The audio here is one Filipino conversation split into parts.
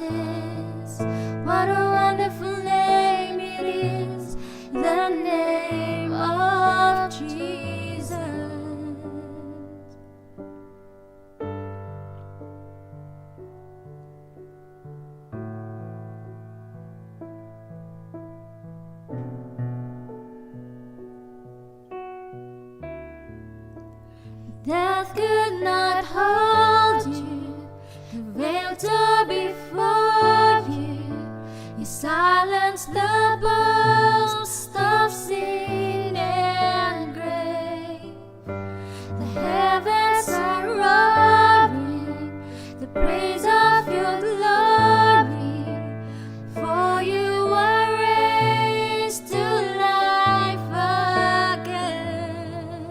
this. What a wonderful name it is, the name of Jesus. Death could not hold you, the veil tore before you. You silenced the boast of sin and grave. The heavens are roaring the praise of your glory, for you were raised to life again.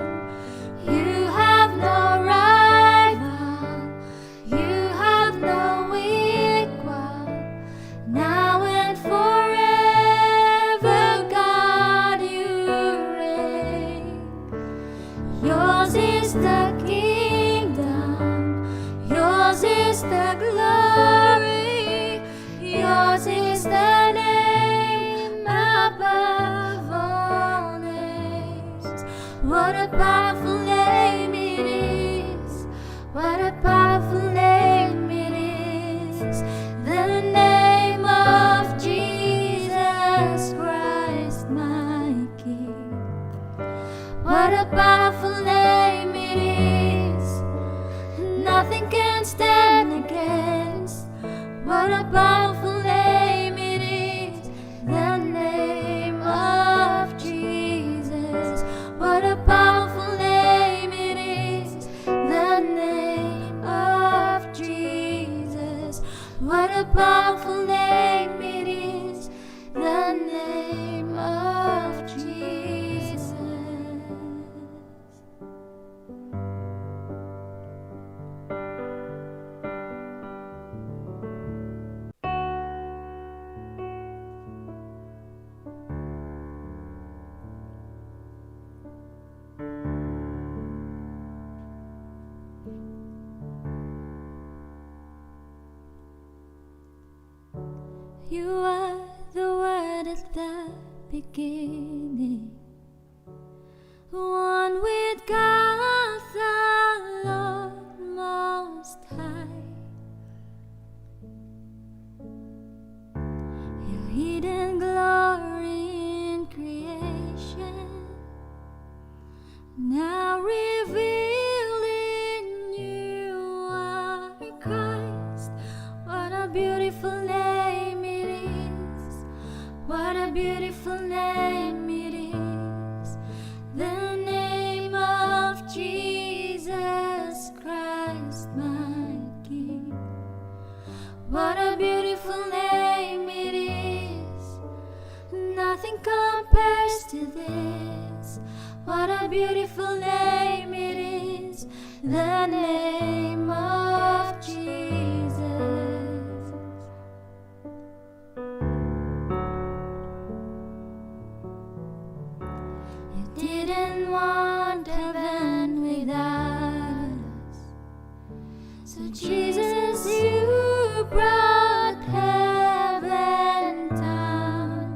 You have no rival, you have no equal, now and forever, God, you reign. Yours is the kingdom, yours is the glory, yours is the name above all names. What a powerful name it is, what a powerful name it is, the name of Jesus Christ, my King. What a powerful name it is, nothing can stand against. What a powerful name it is, the name of Jesus. What a powerful name it is, the name of Jesus. What a powerful name it is, the name of Jesus. You are the Word at the beginning, one with God the Lord Most High. Your hidden glory in creation, now revealed in you are Christ. What a beautiful name it is, what a beautiful name it is, the name of Jesus Christ, my King. What a beautiful name it is, nothing compares to this. What a beautiful name it is, the name of Jesus. You didn't want heaven without us, so Jesus, you brought heaven down.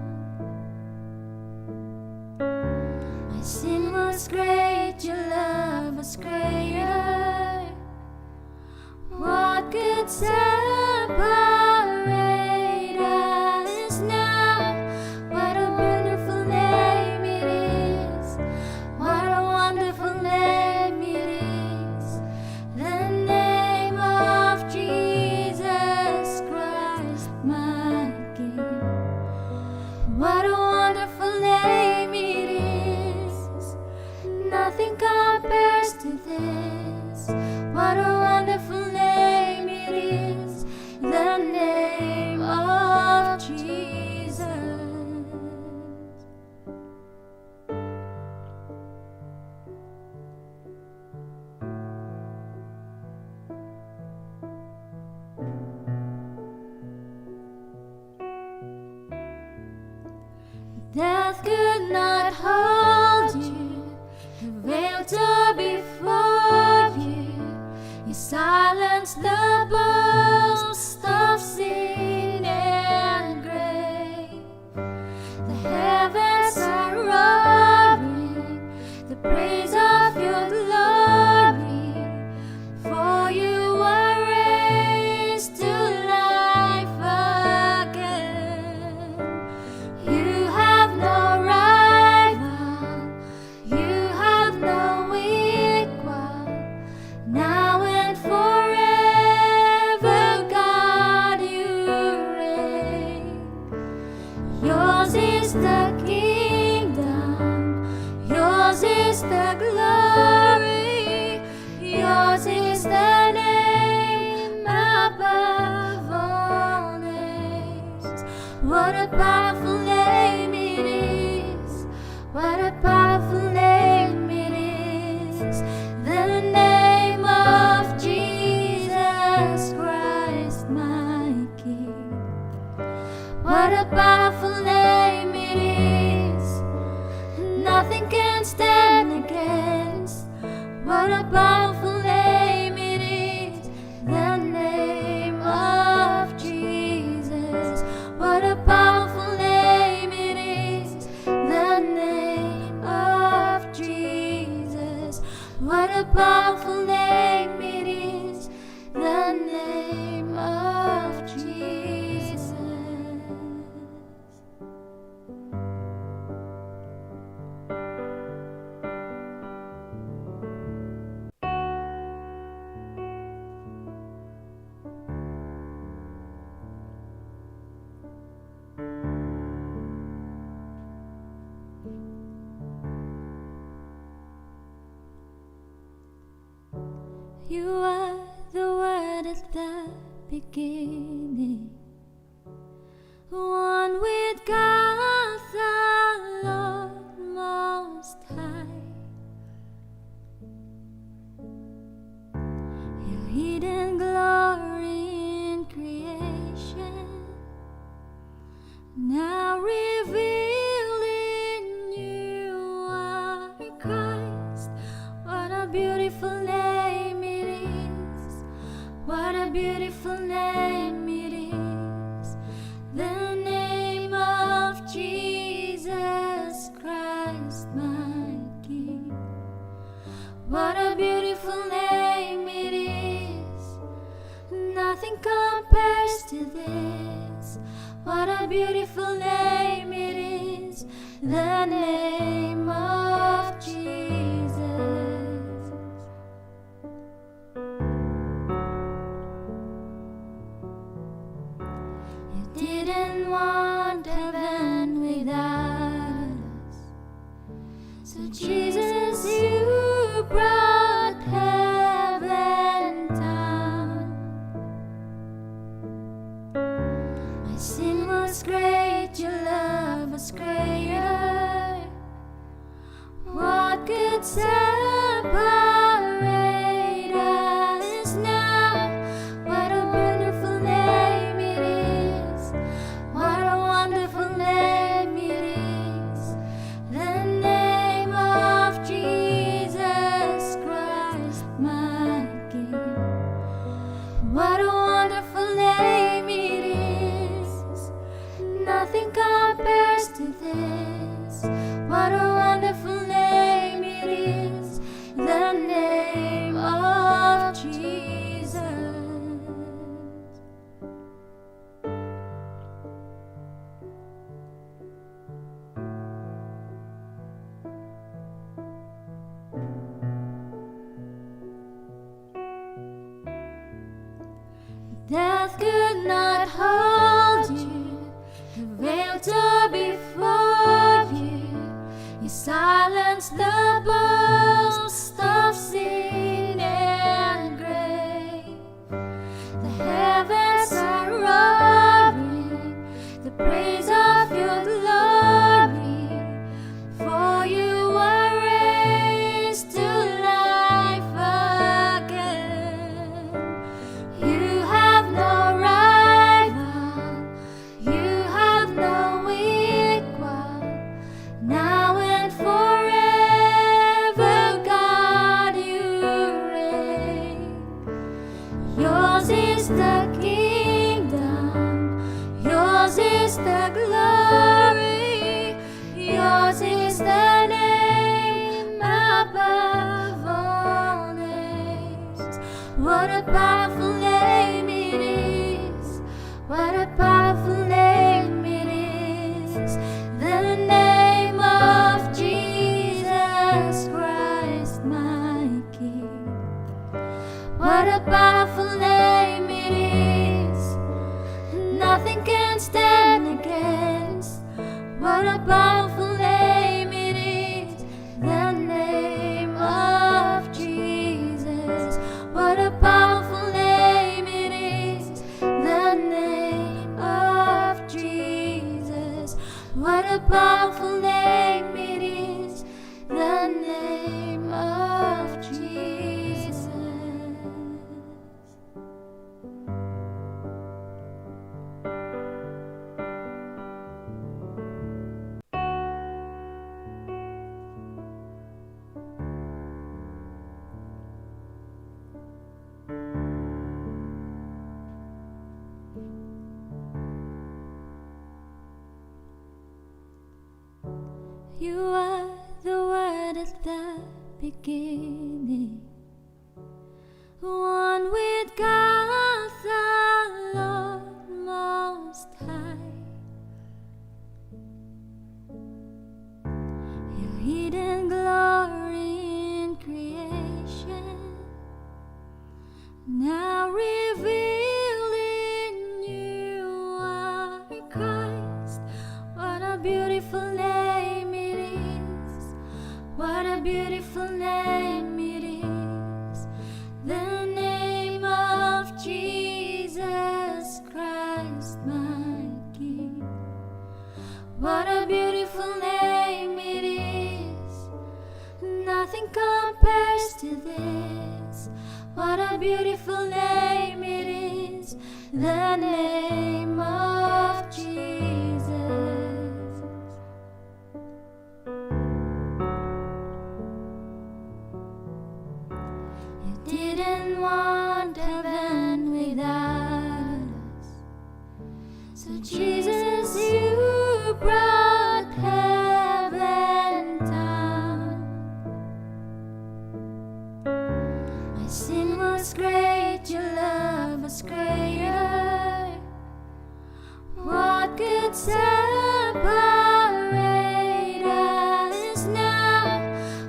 My sin was great, your love was greater. What could separate us now? What a beautiful name it is, what a wonderful name it is, the name of Jesus Christ, my King. What a wonderful name it is, nothing compares to this. What a wonderful name it is, the name of Jesus. Death could not hold you, the veil tore before you. You silenced the boast of sin Yours is the glory, yours is the name above all names. What a powerful name it is, what a powerful name it is, the name of Jesus Christ my King. What a powerful name it is, nothing can stand against. What a powerful name it is, the name of Jesus. What a powerful name it is, the name of Jesus. What a powerful name it is, the name of Jesus. You are the Word at the beginning, one with God the Lord Most High. Your hidden glory in creation, now revealed in you are Christ. What a beautiful name it is, what a beautiful name it is, the name of Jesus Christ my King. What a beautiful name it is, nothing compares to this. What a beautiful name it is, the name of Jesus. You didn't want heaven without us, so Jesus, you brought heaven down. My sin was great, your love was greater. What could separate us now? What a wonderful name it is, what a wonderful name it is, the name of Jesus Christ my King. What a wonderful name it is, nothing compares to this. What a wonderful name it is, the name of Jesus. Death could not hold you, the veil tore before you. You silenced the boast of sin and grave. The heavens are roaring the praise of your glory, for you were raised to life again. You have no rival, you have no equal, now and forever. at the beginning, one with God the Lord Most High. Your hidden glory in creation, now revealed in you are Christ. What a beautiful name it is. What a beautiful name it is. The name of Jesus Christ, my King. What a beautiful name it is. Nothing compares to this. What a beautiful name it is. The name of Jesus. You didn't want heaven without us, so Jesus, you brought heaven down. My sin was great, your love was greater. What could separate us now?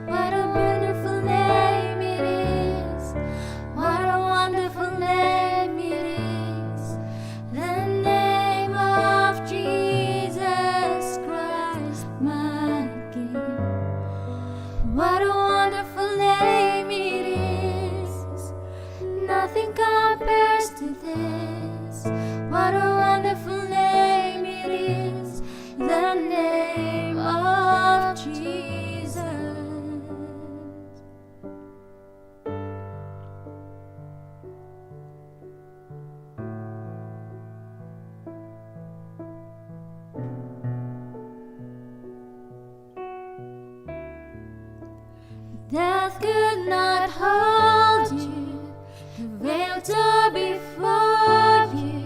What a wonderful name it is. What a wonderful name it is. The name of Jesus Christ, my King. What a wonderful name it is. Nothing compares to this. What a wonderful name it is. The name of Jesus. Death could not hold you. The veil tore before you.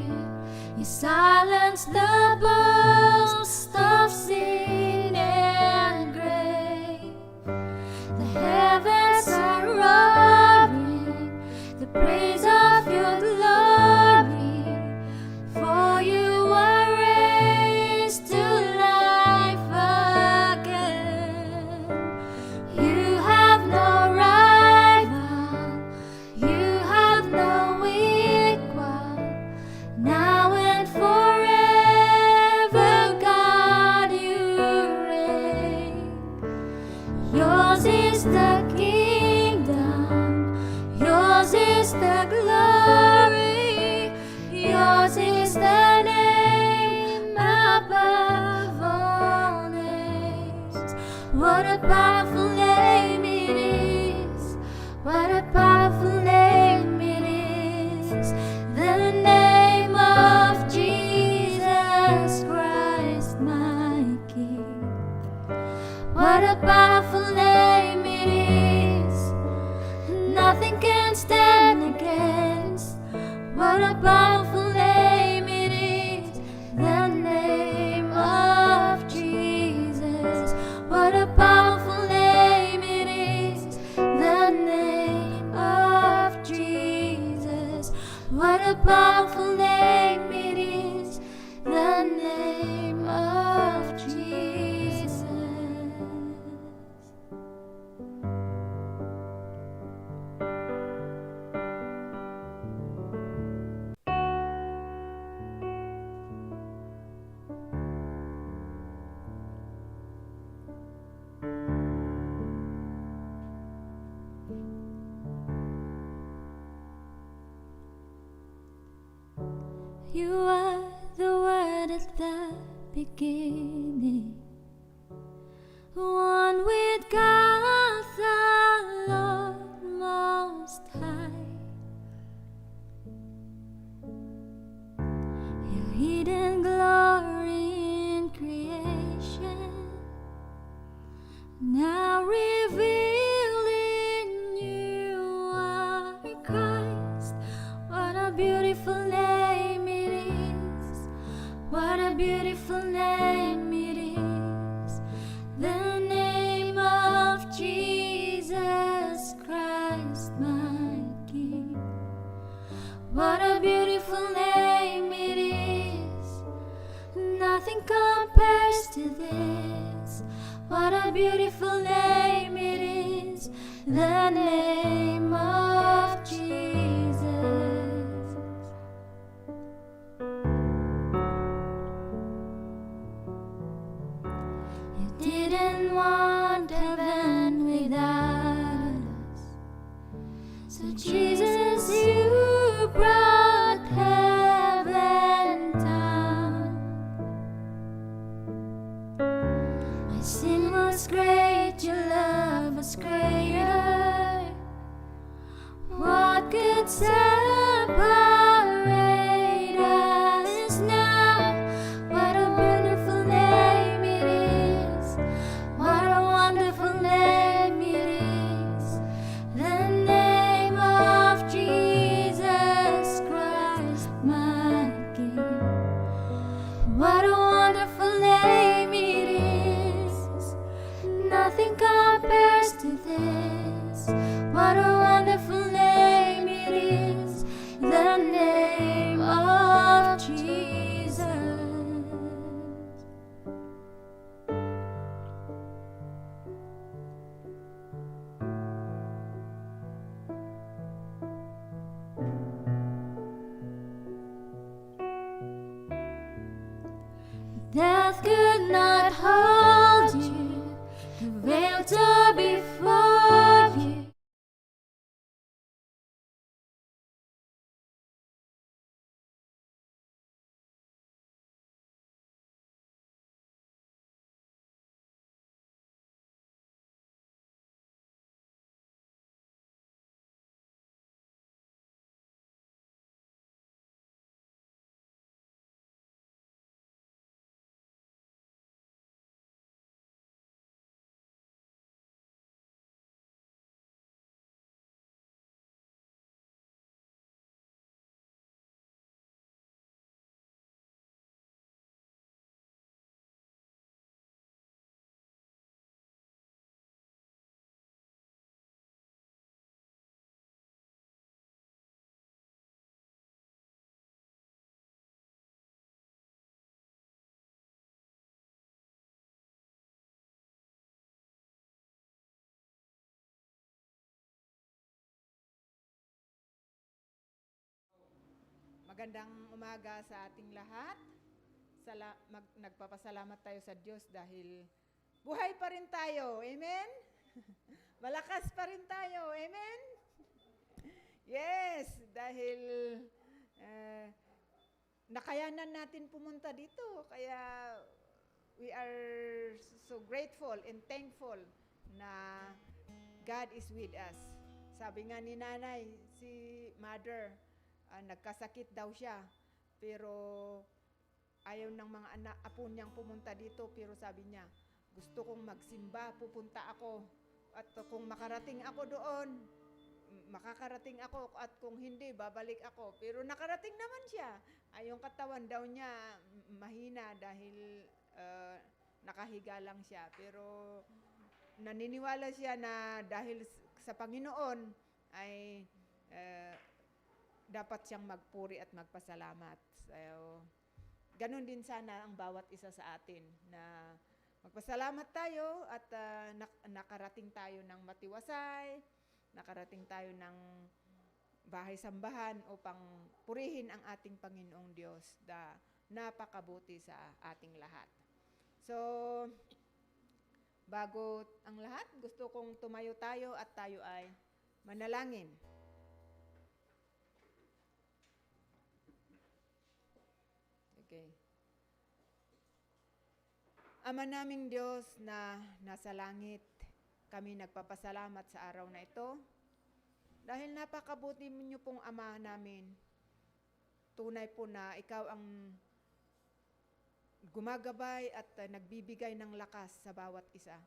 You silenced the boast of sin and grave. The heavens are roaring the praise of your glory. For you were raised to life again. You have no rival, you have no equal. Now and forever, God, you reign. Yours is the kingdom, yours is the glory, yours is the name above all names. What a powerful name it is. What a powerful name it is. The name of Jesus Christ, my King. What a powerful name it is. Nothing can stand against. What a powerful name it is. The name of Jesus. What a powerful name it is. The name of Jesus. What a powerful name it is. The name of Jesus. You are the Word at the beginning, one with God the Lord Most High. Your hidden glory in creation, now revealed in you are Christ. What a beautiful name it is. What a beautiful name it is. The name What a beautiful name it is. Nothing compares to this. What a beautiful name it is. The name of Jesus. You didn't want heaven without us. So Jesus, you brought heaven down. My sin was great, your love was greater. What could separate us now? What a beautiful name it is. What a wonderful name it is. The name of Jesus Christ, my King. What a wonderful name it is. Nothing compares to this. What a wonderful name it is. The name of Jesus. Death could not hold you. The veil tore before you. Magandang umaga sa ating lahat. Nagpapasalamat tayo sa Diyos dahil buhay pa rin tayo. Amen? Malakas pa rin tayo. Amen? Yes, dahil nakayanan natin pumunta dito. Kaya we are so grateful and thankful na God is with us. Sabi nga ni nanay, si mother, nagkasakit daw siya. Pero ayaw ng mga apo niyang pumunta dito. Pero sabi niya, gusto kong magsimba, pupunta ako. At kung makarating ako doon, makakarating ako. At kung hindi, babalik ako. Pero nakarating naman siya. Ay, yung katawan daw niya mahina dahil nakahiga lang siya. Pero naniniwala siya na dahil sa Panginoon ay dapat siyang magpuri at magpasalamat. So, ganun din sana ang bawat isa sa atin na magpasalamat tayo at nakarating tayo ng matiwasay, nakarating tayo ng bahay-sambahan upang purihin ang ating Panginoong Diyos na napakabuti sa ating lahat. So, bago ang lahat, gusto kong tumayo tayo at tayo ay manalangin. Okay. Ama naming Diyos na nasa langit, kami nagpapasalamat sa araw na ito. Dahil napakabuti niyo pong Ama namin, tunay po na ikaw ang gumagabay at nagbibigay ng lakas sa bawat isa.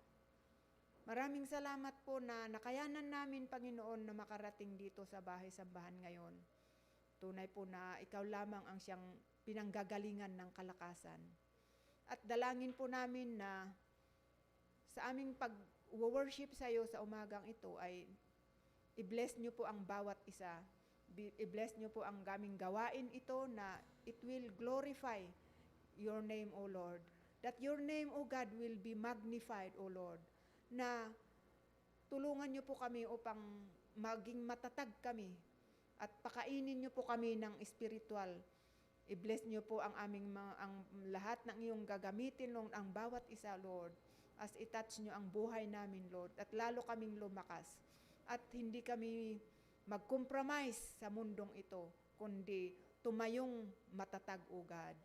Maraming salamat po na nakayanan namin, Panginoon, na makarating dito sa bahay-sambahan ngayon. Tunay po na ikaw lamang ang siyang pinanggagalingan ng kalakasan. At dalangin po namin na sa aming pag-worship sa iyo sa umagang ito ay i-bless niyo po ang bawat isa. I-bless niyo po ang gaming gawain ito na it will glorify your name, O Lord. That your name, O God, will be magnified, O Lord. Na tulungan niyo po kami upang maging matatag kami at pakainin niyo po kami ng spiritual. I-bless niyo po ang aming ang lahat ng iyong gagamitin, Lord, ang bawat isa, Lord, as i-touch niyo ang buhay namin, Lord, at lalo kaming lumakas at hindi kami mag-compromise sa mundong ito, kundi tumayong matatag, O God.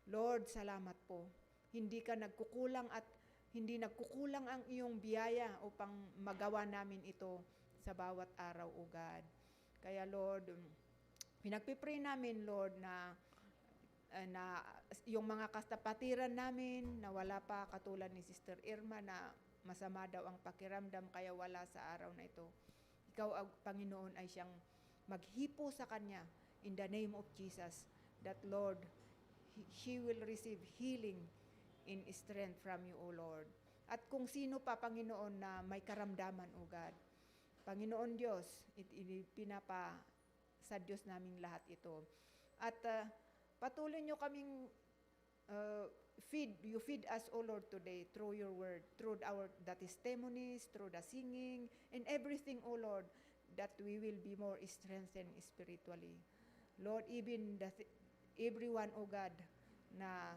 Lord, salamat po. Hindi ka nagkukulang at hindi nagkukulang ang iyong biyaya upang magawa namin ito sa bawat araw, O God. Kaya Lord, pinagpipray namin, Lord, na yung mga kastapatiran namin na wala pa, katulad ni Sister Irma na masama daw ang pakiramdam kaya wala sa araw na ito. Ikaw, Panginoon, ay siyang maghipo sa kanya in the name of Jesus, that Lord, she will receive healing in strength from you, O Lord. At kung sino pa, Panginoon, na may karamdaman, O God, Panginoon Diyos, pinapa sa Diyos naming lahat ito. At patuloy nyo kaming you feed us, O Lord, today through your word, through the testimonies, through the singing, and everything, O Lord, that we will be more strengthened spiritually. Lord, even everyone, O God, na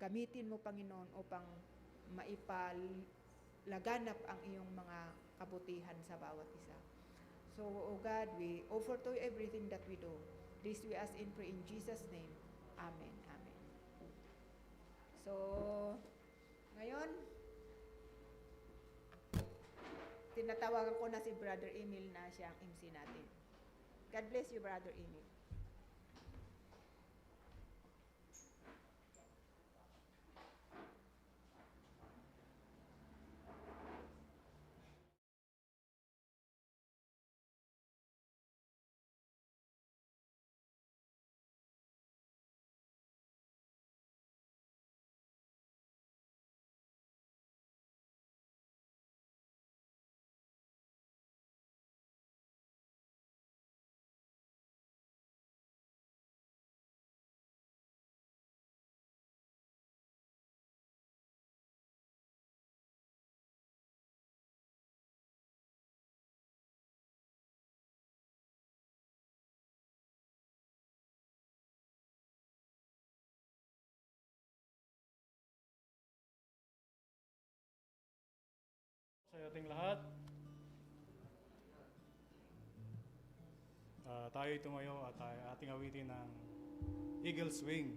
gamitin mo, Panginoon, upang maipalaganap ang iyong mga kabutihan sa bawat isa. So, O God, we offer to you everything that we do. This we ask and pray in Jesus' name. Amen. Amen. So, ngayon, tinatawagan ko na si Brother Emil na siya ang MC natin. God bless you, Brother Emil. Sa ating lahat, tayo tumayo at ating awitin ng Eagle's Wing.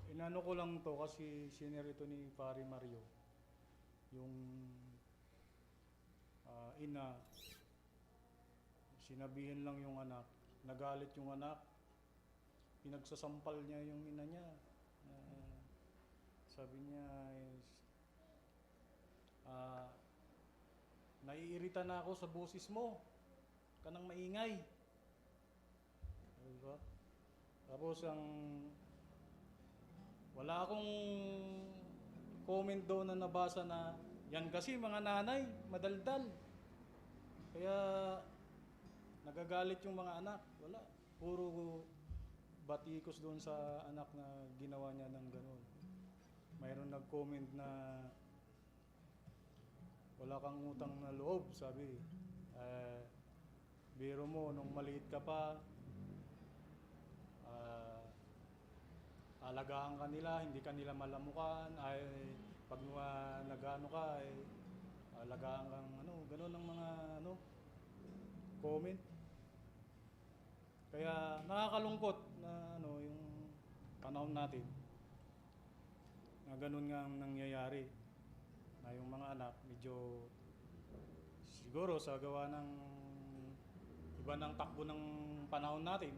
inano ko lang to kasi senior ito ni Pari Mario. Yung ina, sinabihin lang yung anak, nagalit yung anak, pinagsasampal niya yung ina niya. Sabi niya is, naiirita na ako sa boses mo, kanang maingay. Diba? Tapos wala akong comment doon na nabasa na yan kasi mga nanay, madaldal. Kaya nagagalit yung mga anak. Wala. Puro batikos doon sa anak na ginawa niya ng ganun. Mayroon nag-comment na wala kang utang na loob, sabi. Biro mo, nung maliit ka pa, alagaan ka nila, hindi ka nila malamukan, ay pag nagano ka, ay alagaan kang ganun ang mga comment. Kaya nakakalungkot na yung panahon natin na ganun nga ang nangyayari, na yung mga anak medyo siguro sa gawa ng iba ng takbo ng panahon natin.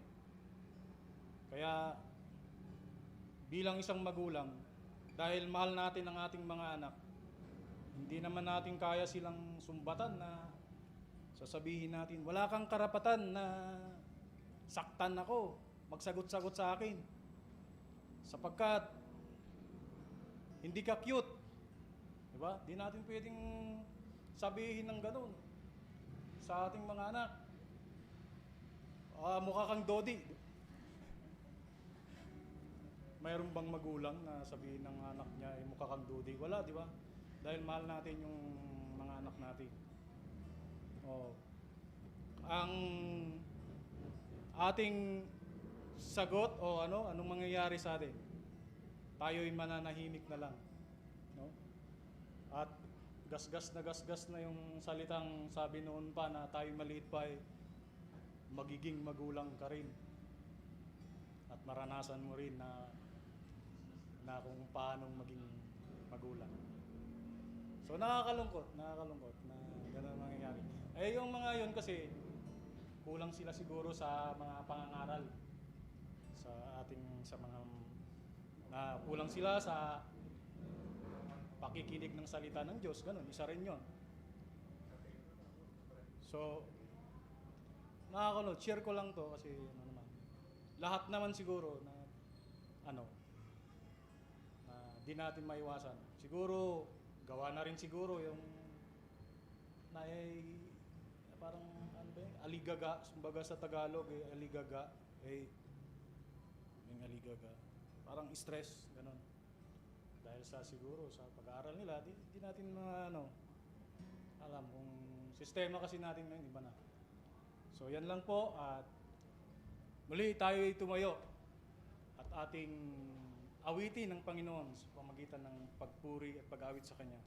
Kaya bilang isang magulang, dahil mahal natin ang ating mga anak, hindi naman natin kaya silang sumbatan na sasabihin natin, wala kang karapatan na saktan ako, magsagot-sagot sa akin. Sapagkat hindi ka cute. Diba? Di natin pwedeng sabihin ng ganun sa ating mga anak. Mukha kang Dodi. Mayroon bang magulang na sabihin ng anak niya ay mukha kang Dodi? Wala, di ba? Dahil mahal natin yung mga anak natin. Ang ating sagot o anong mangyayari sa atin? Tayo'y mananahimik na lang. No? At gasgas na yung salitang sabi noon pa na tayo maliit pa ay magiging magulang ka rin. At maranasan mo rin na kung paano maging magulang. So nakakalungkot na gano'n mangyayari. Yung mga yun kasi kulang sila siguro sa mga pangangaral sa mga kulang sila sa pakikinig ng salita ng Diyos, ganun, isa rin yun. So nakakalungkot, share ko lang to kasi lahat naman siguro na di natin maiwasan. Siguro gawa na rin siguro yung parang aligaga, kumbaga sa Tagalog aligaga, yung aligaga, parang stress, ganun. Dahil siguro sa pag-aaral nila, di natin alam kung sistema kasi natin ngayon, iba na. So yan lang po, at muli tayo'y tumayo at ating awitin ng Panginoon sa pamagitan ng pagpuri at pag-awit sa Kanya.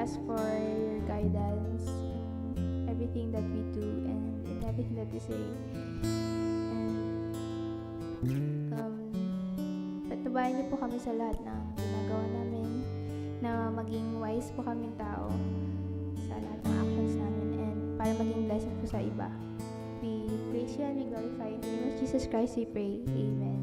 ask for your guidance in everything that we do and in everything that we say. And patubayan niyo po kami sa lahat ng ginagawa namin, na maging wise po kaming tao sa lahat ng actions namin and para maging blessing po sa iba. We praise you and we glorify you. In the name of Jesus Christ we pray. Amen.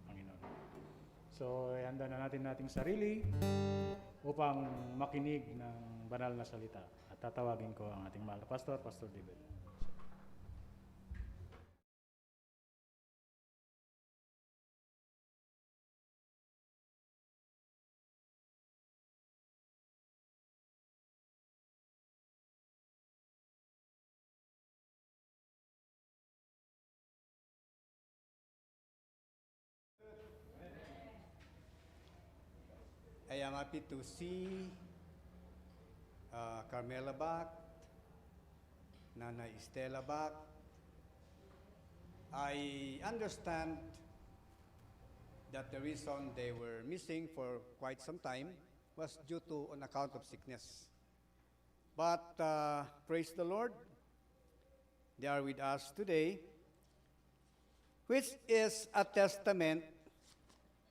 Panginoon. So, ihanda na natin nating sarili upang makinig ng banal na salita. At tatawagin ko ang ating mahal na pastor, Pastor David. I am happy to see Carmela back, Nana Estela back. I understand that the reason they were missing for quite some time was due to on account of sickness. But praise the Lord, they are with us today, which is a testament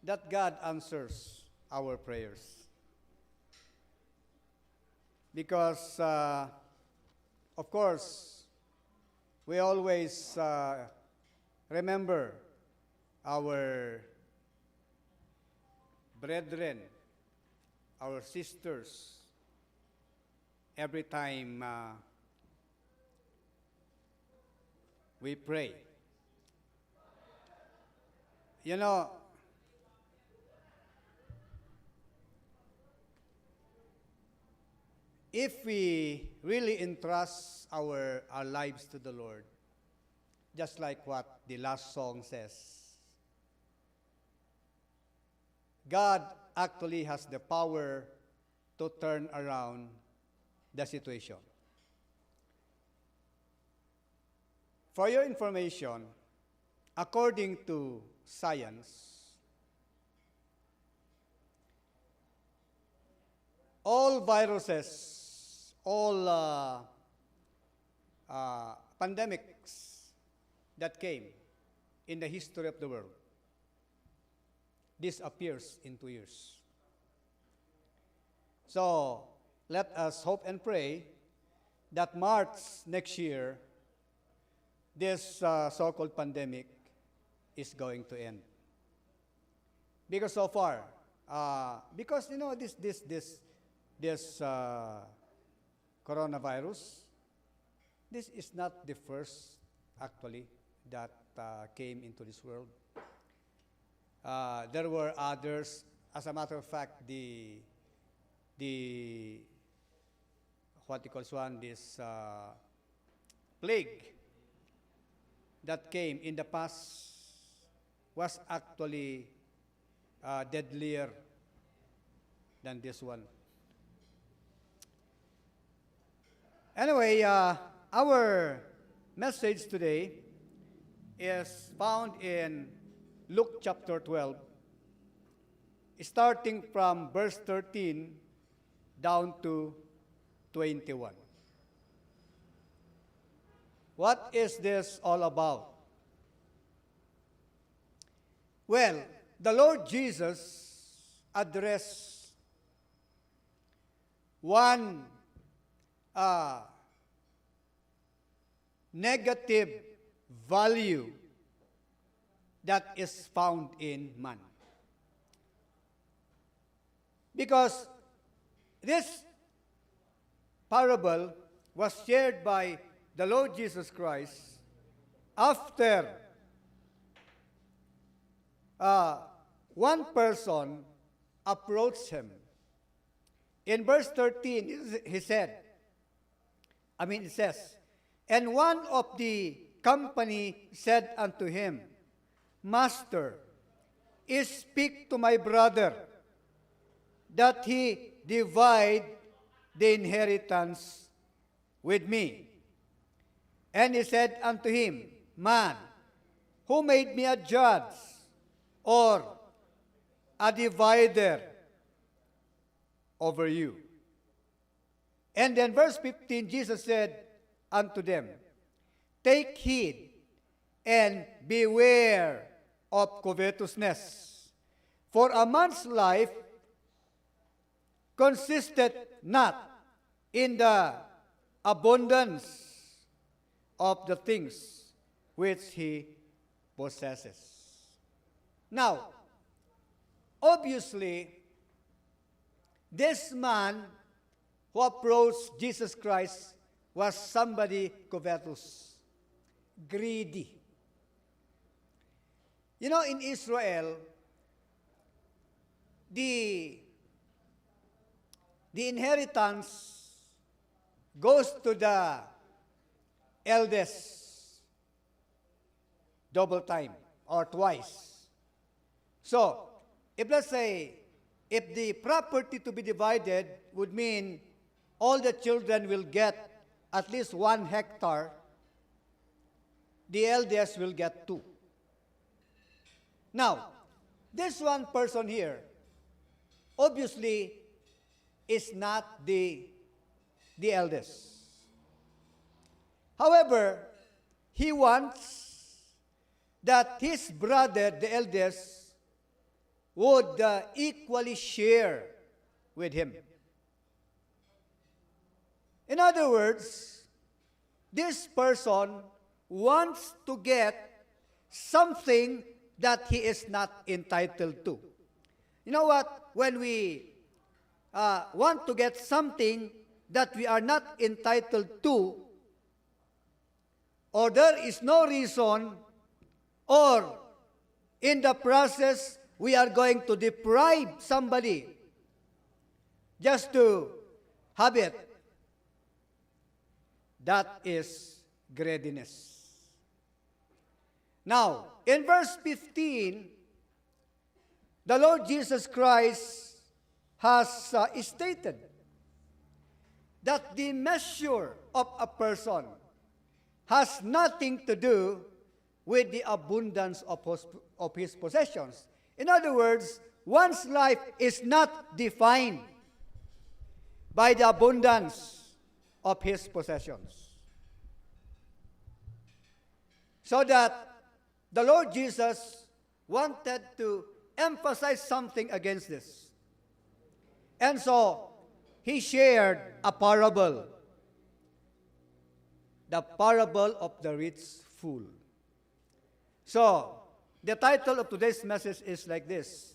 that God answers our prayers. Because, of course, we always remember our brethren, our sisters, every time we pray. You know, if we really entrust our lives to the Lord, just like what the last song says, God actually has the power to turn around the situation. For your information, according to science, all viruses, all pandemics that came in the history of the world disappears in 2 years. So let us hope and pray that March next year, this so-called pandemic is going to end. Because so far, because you know this coronavirus, this is not the first actually that came into this world. There were others. As a matter of fact, the what you call one, this plague that came in the past was actually deadlier than this one. Anyway, our message today is found in Luke chapter 12, starting from verse 13 down to 21. What is this all about? Well, the Lord Jesus addressed one negative value that is found in man. Because this parable was shared by the Lord Jesus Christ after one person approached him. In verse 13, he said, it says, and one of the company said unto him, Master, speak to my brother, that he divide the inheritance with me. And he said unto him, Man, who made me a judge or a divider over you? And then verse 15, Jesus said unto them, Take heed and beware of covetousness, for a man's life consisted not in the abundance of the things which he possesses. Now, obviously, this man who approached Jesus Christ was somebody covetous, greedy. You know, in Israel, the inheritance goes to the eldest double time or twice. So, if let's say, if the property to be divided would mean all the children will get at least 1 hectare, the eldest will get 2. Now, this one person here, obviously, is not the eldest. However, he wants that his brother, the eldest, would equally share with him. In other words, this person wants to get something that he is not entitled to. You know what? When we want to get something that we are not entitled to, or there is no reason, or in the process we are going to deprive somebody just to have it, that is greediness. Now, in verse 15, the Lord Jesus Christ has stated that the measure of a person has nothing to do with the abundance of his possessions. In other words, one's life is not defined by the abundance of his possessions. So that the Lord Jesus wanted to emphasize something against this. And so, he shared a parable. The parable of the rich fool. So, the title of today's message is like this: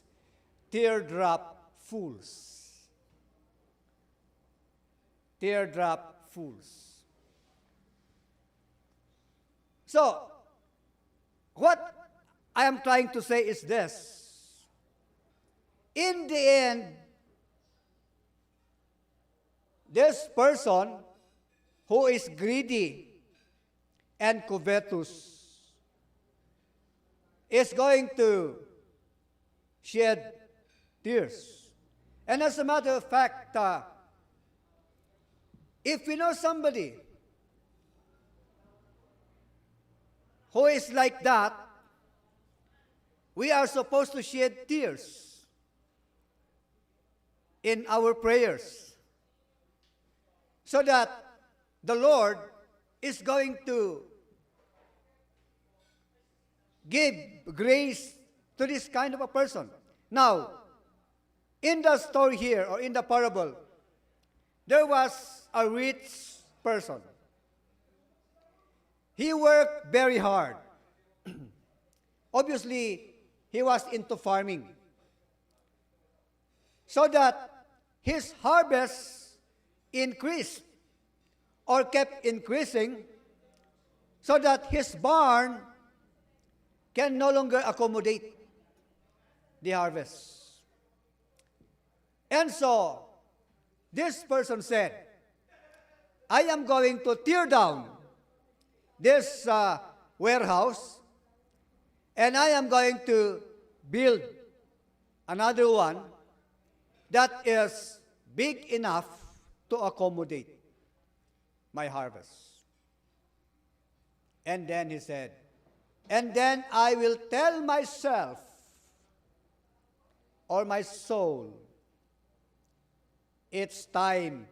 Teardrop Fools. Teardrop Fools. So, what I am trying to say is this: in the end, this person who is greedy and covetous is going to shed tears. And as a matter of fact, if we know somebody who is like that, we are supposed to shed tears in our prayers, so that the Lord is going to give grace to this kind of a person. Now, in the story here, or in the parable, there was a rich person. He worked very hard. Obviously, he was into farming, so that his harvest increased or kept increasing, so that his barn can no longer accommodate the harvest. And so, this person said, I am going to tear down this warehouse, and I am going to build another one that is big enough to accommodate my harvest. And then he said, and then I will tell myself or my soul, it's time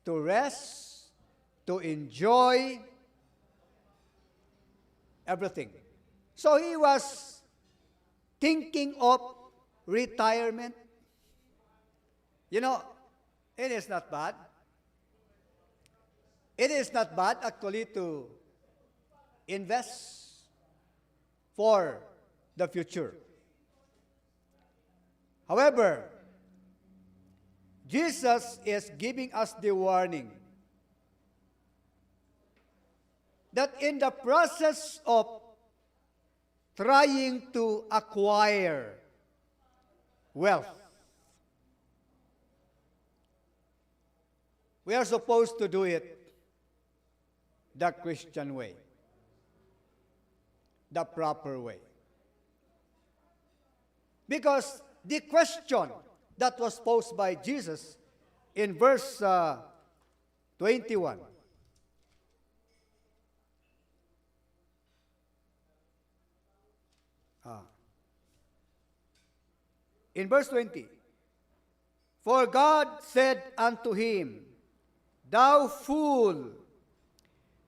to rest, to enjoy everything. So he was thinking of retirement. You know, it is not bad. It is not bad actually to invest for the future. However, Jesus is giving us the warning that in the process of trying to acquire wealth, we are supposed to do it the Christian way, the proper way. Because the question that was posed by Jesus in verse 21, in verse 20, for God said unto him, thou fool,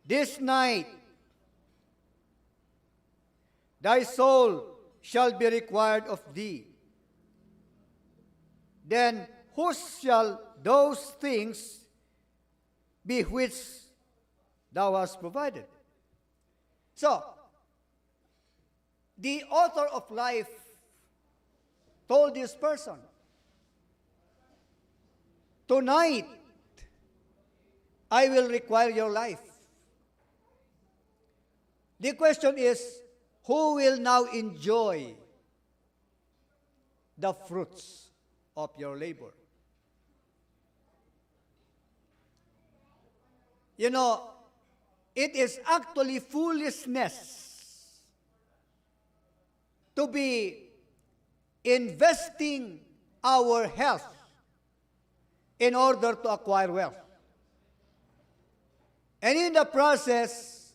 this night thy soul shall be required of thee. Then whose shall those things be which thou hast provided? So, the author of life told this person, tonight I will require your life. The question is, who will now enjoy the fruits of your labor? You know, it is actually foolishness to be investing our health in order to acquire wealth. And in the process,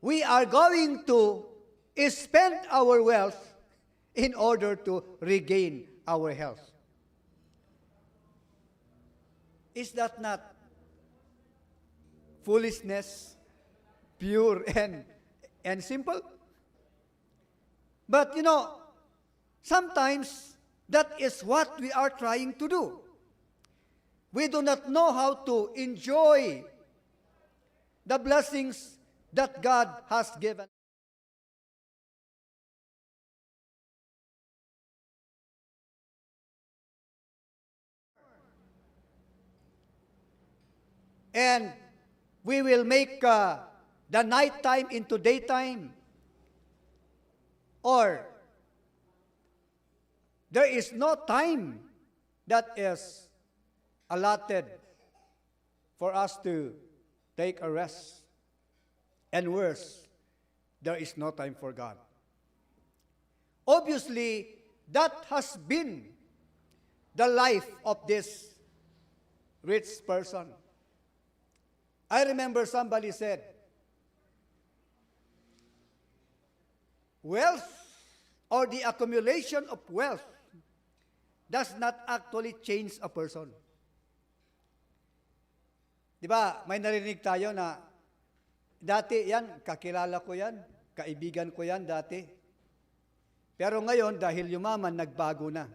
we are going to spend our wealth in order to regain our health. Is that not foolishness, pure and simple? But you know, sometimes that is what we are trying to do. We do not know how to enjoy the blessings that God has given. And we will make the nighttime into daytime. Or there is no time that is allotted for us to take a rest. And worse, there is no time for God. Obviously, that has been the life of this rich person. I remember somebody said, wealth or the accumulation of wealth does not actually change a person. Di ba, may narinig tayo na dati yan, kakilala ko yan, kaibigan ko yan dati. Pero ngayon, dahil yumaman, nagbago na.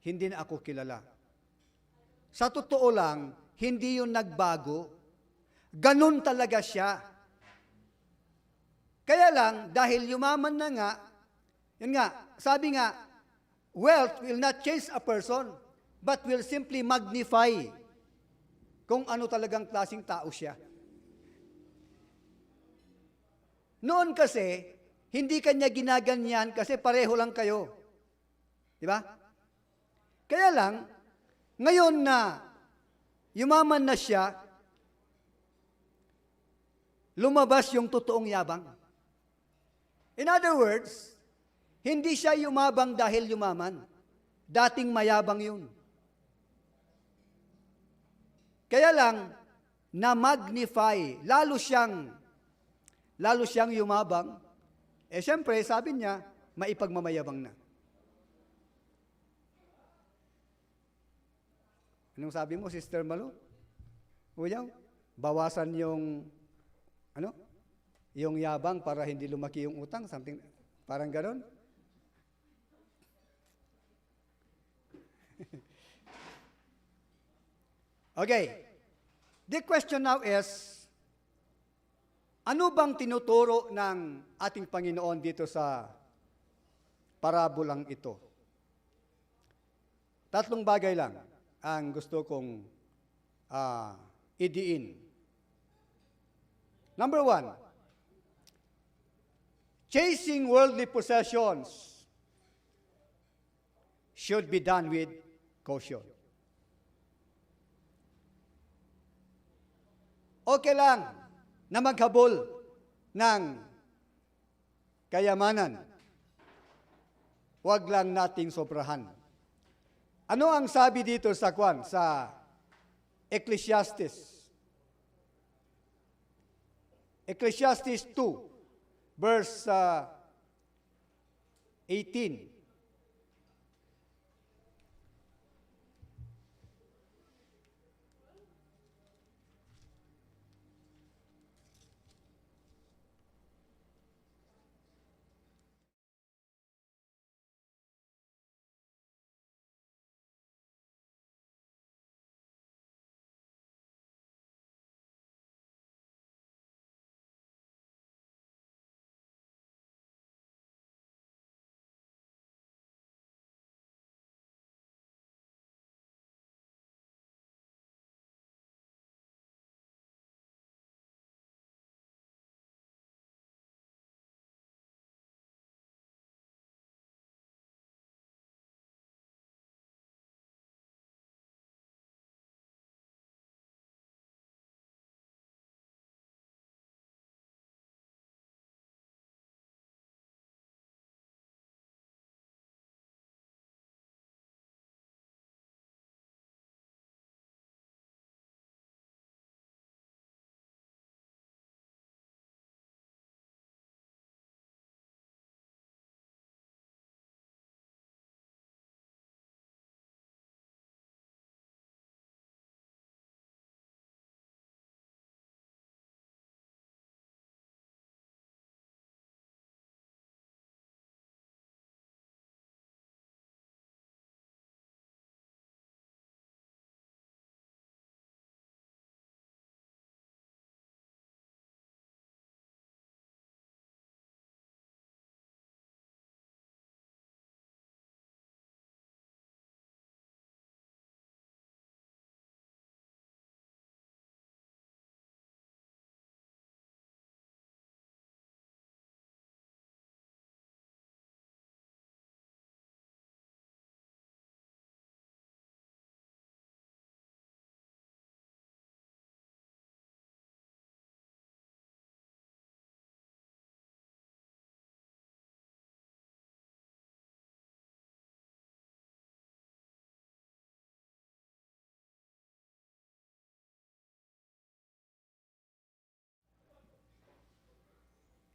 Hindi na ako kilala. Sa totoo lang, hindi yun nagbago. Ganun talaga siya. Kaya lang, dahil yumaman na nga, yun nga, sabi nga, wealth will not change a person, but will simply magnify kung ano talagang klaseng tao siya. Noon kasi, hindi kanya ginaganyan kasi pareho lang kayo. Di ba? Kaya lang, ngayon na yumaman na siya, lumabas yung totoong yabang. In other words, hindi siya yumabang dahil yumaman. Dating mayabang yun. Kaya lang, na-magnify, lalo siyang yumabang. Eh siyempre, sabi niya, maipagmamayabang na. Anong sabi mo, Sister Malu? Uyaw, bawasan yung, yung yabang para hindi lumaki yung utang, something, parang ganon. Okay, the question now is, ano bang tinuturo ng ating Panginoon dito sa parabolang ito? Tatlong bagay lang ang gusto kong idiin. Number 1, chasing worldly possessions should be done with caution. Okay lang na maghabol ng kayamanan. Huwag lang nating sobrahan. Ano ang sabi dito sa Ecclesiastes? Ecclesiastes 2, verse 18.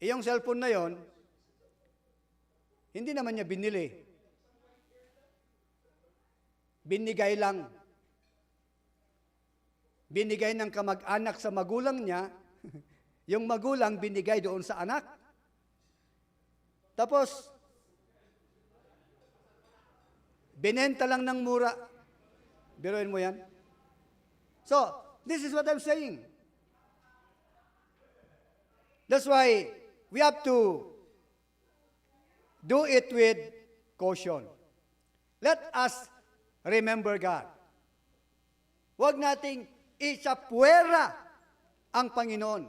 Iyong cellphone na yon, hindi naman niya binili. Binigay lang. Binigay ng kamag-anak sa magulang niya, yung magulang binigay doon sa anak. Tapos, binenta lang ng mura. Biruin mo yan. So, this is what I'm saying. That's why we have to do it with caution. Let us remember God. Huwag nating isapuwera ang Panginoon.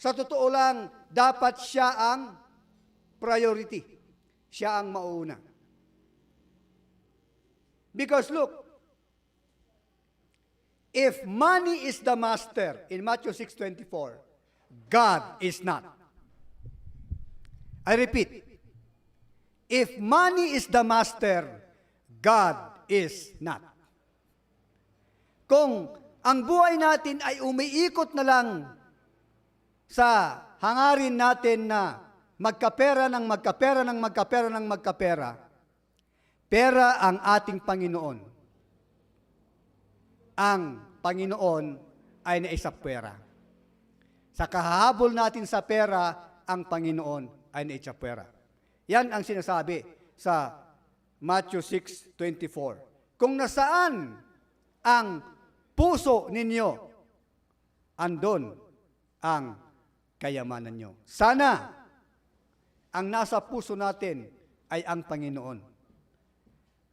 Sa totoo lang, dapat siya ang priority. Siya ang mauna. Because look, if money is the master, in Matthew 6:24, God is not. I repeat, if money is the master, God is not. Kung ang buhay natin ay umiikot na lang sa hangarin natin na magkapera ng magkapera ng magkapera ng magkapera, pera ang ating Panginoon. Ang Panginoon ay naisapwera. Sa kahahabol natin sa pera, ang Panginoon ay naisapwera. Yan ang sinasabi sa Matthew 6:24. Kung nasaan ang puso ninyo, andon ang kayamanan nyo. Sana ang nasa puso natin ay ang Panginoon.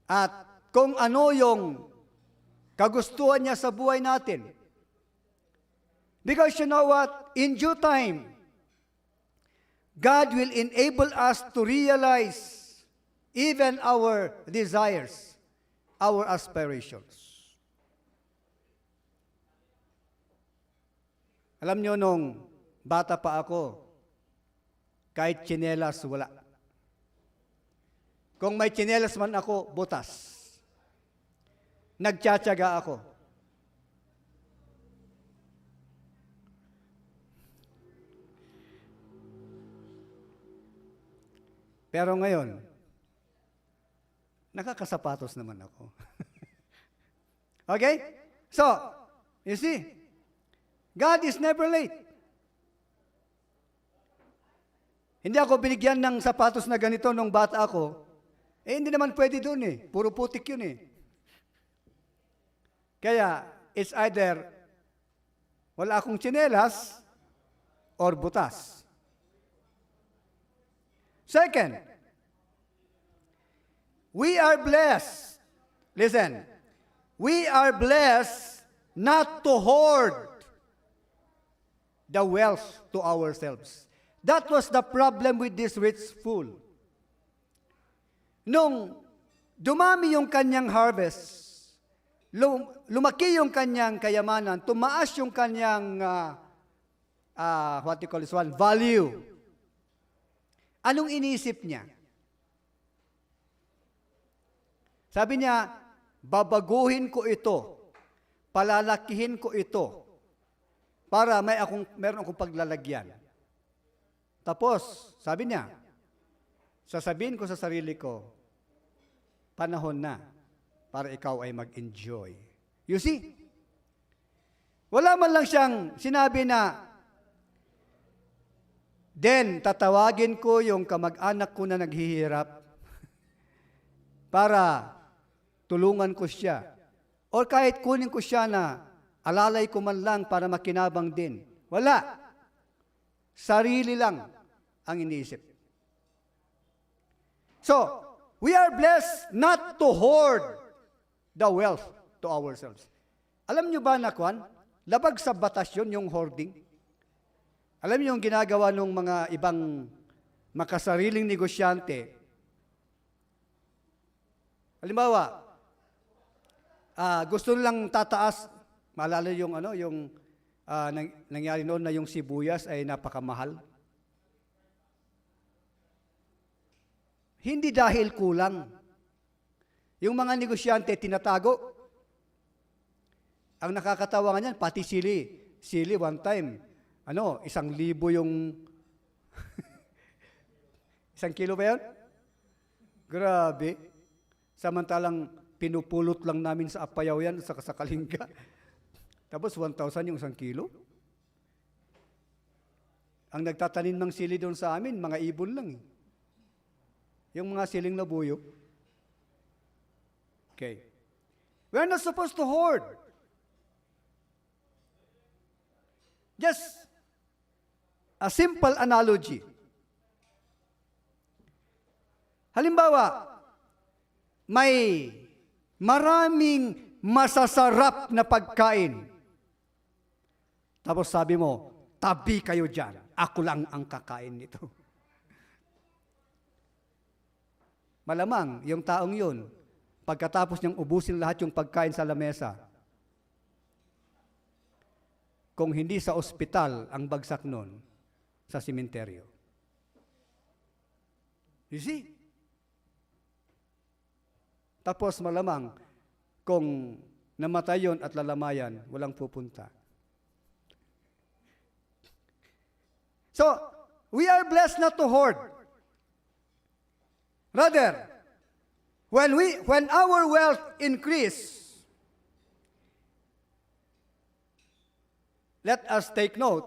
At kung ano yung kagustuhan niya sa buhay natin. Because you know what? In due time, God will enable us to realize even our desires, our aspirations. Alam nyo, nung bata pa ako, kahit tsinelas, wala. Kung may tsinelas man ako, butas. Nagtsatsaga ako. Pero ngayon, nakakasapatos naman ako. Okay? So, you see, God is never late. Hindi ako binigyan ng sapatos na ganito nung bata ako. Hindi naman pwede doon eh. Puro putik yun eh. Kaya, it's either wala akong tsinelas or butas. Second, we are blessed. Listen, we are blessed not to hoard the wealth to ourselves. That was the problem with this rich fool. Nung dumami yung kanyang harvest, lumaki yung kanyang kayamanan, tumaas yung kanyang, what you call this one, value. Anong inisip niya? Sabi niya, babaguhin ko ito, palalakihin ko ito, para meron akong paglalagyan. Tapos, sabi niya, sasabihin ko sa sarili ko, panahon na para ikaw ay mag-enjoy. You see? Wala man lang siyang sinabi na, then tatawagin ko yung kamag-anak ko na naghihirap para tulungan ko siya. Or kahit kunin ko siya na alalay ko man lang para makinabang din. Wala. Sarili lang ang iniisip. So, we are blessed not to hoard the wealth to ourselves. Alam nyo ba na kwan? Labag sa batas yun, yung hoarding. Alam niyo yung ginagawa ng mga ibang makasariling negosyante. Halimbawa, gusto nilang tataas, maalala yung nangyari noon na yung sibuyas ay napakamahal. Hindi dahil kulang. Yung mga negosyante tinatago. Ang nakakatawa nga niyan, pati sili. Sili one time, 1,000 yung 1 kilo ba yun? Grabe. Samantalang pinupulot lang namin sa Apayaw yan, sa Kalingga. Tapos 1,000 yung 1 kilo. Ang nagtatanim ng sili doon sa amin, mga ibon lang. Yung mga siling labuyo. Okay. We're not supposed to hoard. Just a simple analogy. Halimbawa, may maraming masasarap na pagkain. Tapos sabi mo, tabi kayo dyan. Ako lang ang kakain nito. Malamang, yung taong yun, pagkatapos niyang ubusin lahat yung pagkain sa lamesa, kung hindi sa ospital ang bagsak nun, sa simenteryo. You see? Tapos malamang, kung namatay yun at lalamayan, walang pupunta. So, we are blessed not to hoard. Rather, when our wealth increase, let us take note,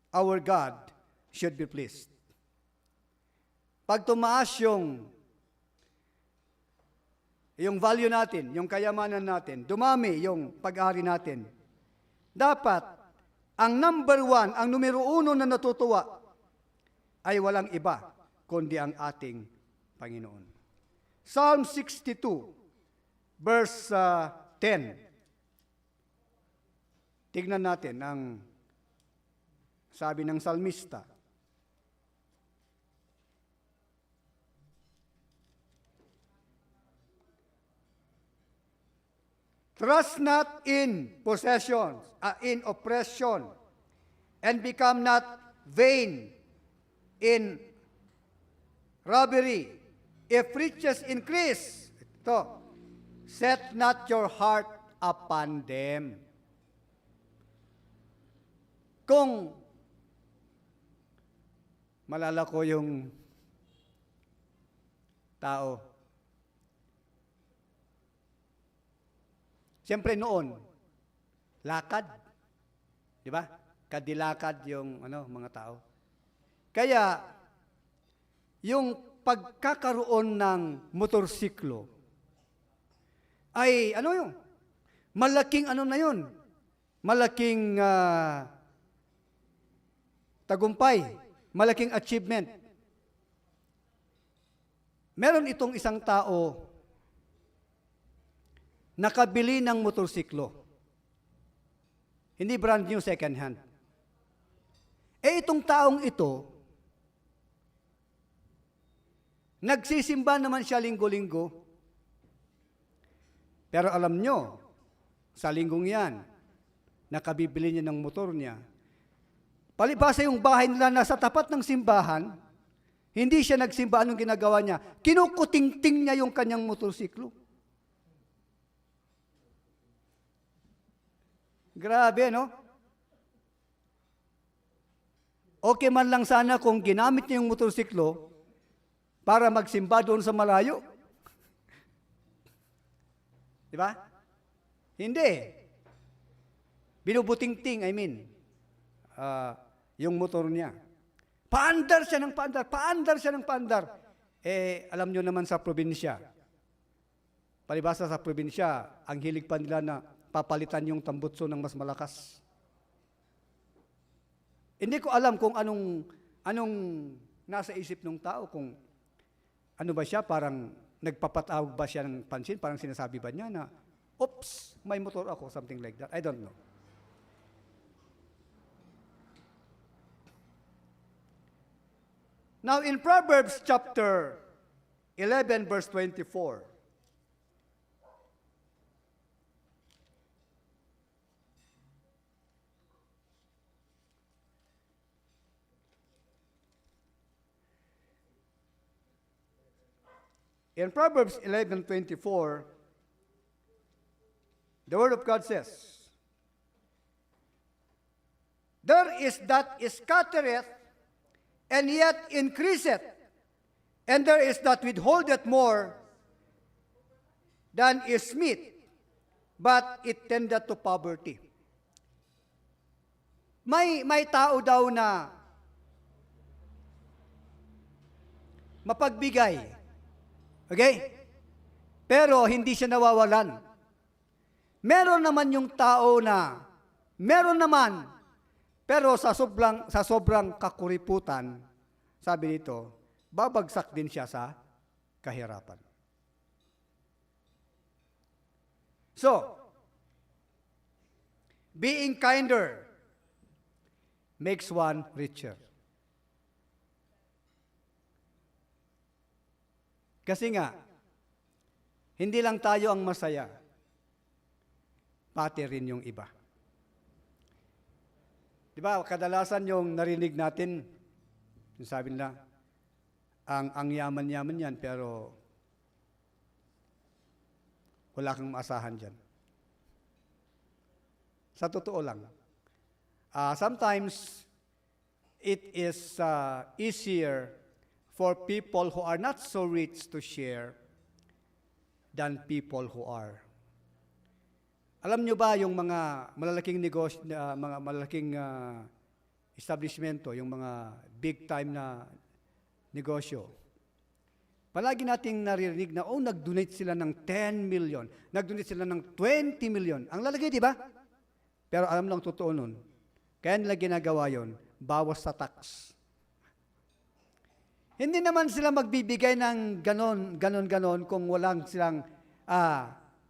our God should be pleased. Pag tumaas yung value natin, yung kayamanan natin, dumami yung pag-ari natin, dapat ang number one, ang numero uno na natutuwa ay walang iba kundi ang ating Panginoon. Psalm 62, verse 10. Tignan natin ang sabi ng salmista. Trust not in possessions, in oppression, and become not vain in robbery. If riches increase, set not your heart upon them. Kung malalako yung tao, siyempre noon, lakad. Di ba? Kadilakad yung mga tao. Kaya, yung pagkakaroon ng motorsiklo, ay, malaking na yun. Malaking tagumpay. Malaking achievement. Meron itong isang tao nakabili ng motorsiklo. Hindi brand new, second hand. Itong taong ito, nagsisimba naman siya linggo-linggo. Pero alam nyo, sa linggong yan, nakabibili niya ng motor niya. Palibasa yung bahay nila nasa tapat ng simbahan, hindi siya nagsimba. Anong ginagawa niya? Kinukuting-ting niya yung kanyang motorsiklo. Grabe, no? Okay man lang sana kung ginamit niya yung motorsiklo para magsimba doon sa malayo. Di ba? Hindi. Binubuting-ting, yung motor niya. Paandar siya ng paandar. Alam nyo naman sa probinsya. Palibasa sa probinsya, ang hilig pa nila na papalitan yung tambutso ng mas malakas. Hindi ko alam kung anong nasa isip ng tao, kung ano ba siya, parang nagpapatawag ba siya ng pansin, parang sinasabi ba niya na, oops, may motor ako, something like that. I don't know. Now, in Proverbs chapter 11, verse 24, in Proverbs 11:24, the Word of God says, there is that scattereth, and yet increaseth, and there is that withholdeth more than is meet, but it tendeth to poverty. May tao daw na mapagbigay. Okay? Pero hindi siya nawawalan. Meron naman yung tao na meron naman, pero sa sobrang kakuriputan, sabi dito, babagsak din siya sa kahirapan. So, being kinder makes one richer. Kasi nga, hindi lang tayo ang masaya, pati rin yung iba. Di ba, kadalasan yung narinig natin, sabi nila, ang yaman-yaman yan, pero wala kang maasahan dyan. Sa totoo lang. Sometimes, it is easier for people who are not so rich to share than people who are. Alam nyo ba yung mga malalaking negosyo, mga malalaking establishmento, yung mga big time na negosyo, palagi nating naririnig na, nag-donate sila ng 10 million, nag-donate sila ng 20 million. Ang lalagay, di ba? Pero alam lang totoo nun, kaya nila ginagawa yon, bawas sa tax. Hindi naman sila magbibigay ng ganon kung walang silang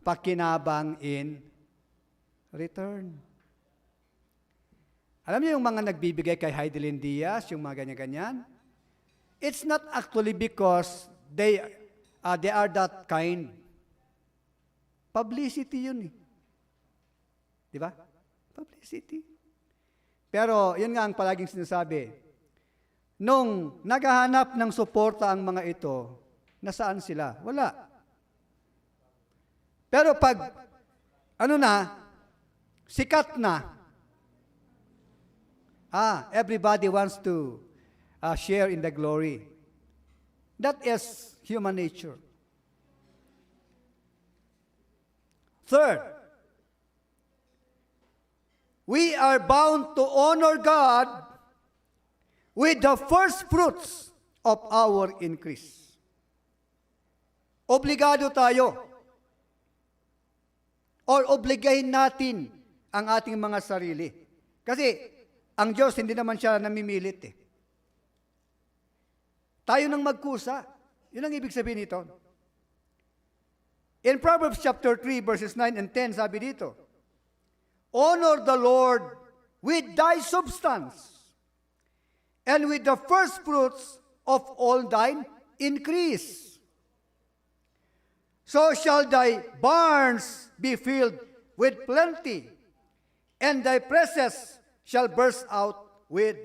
pakinabang in return. Alam niyo yung mga nagbibigay kay Heidelin Diaz, yung mga ganyan-ganyan? It's not actually because they are that kind. Publicity yun eh. Di ba? Publicity. Pero yun nga ang palaging sinasabi. Nung naghahanap ng suporta ang mga ito, nasaan sila? Wala. Pero pag, sikat na, everybody wants to share in the glory. That is human nature. Third, we are bound to honor God with the first fruits of our increase. Obligado tayo. Or obligahin natin ang ating mga sarili. Kasi ang Diyos hindi naman siya namimilit eh. Tayo nang magkusa. Yun ang ibig sabihin nito. In Proverbs chapter 3 verses 9 and 10 sabi dito, honor the Lord with thy substance and with the first fruits of all thine increase. So shall thy barns be filled with plenty, and thy presses shall burst out with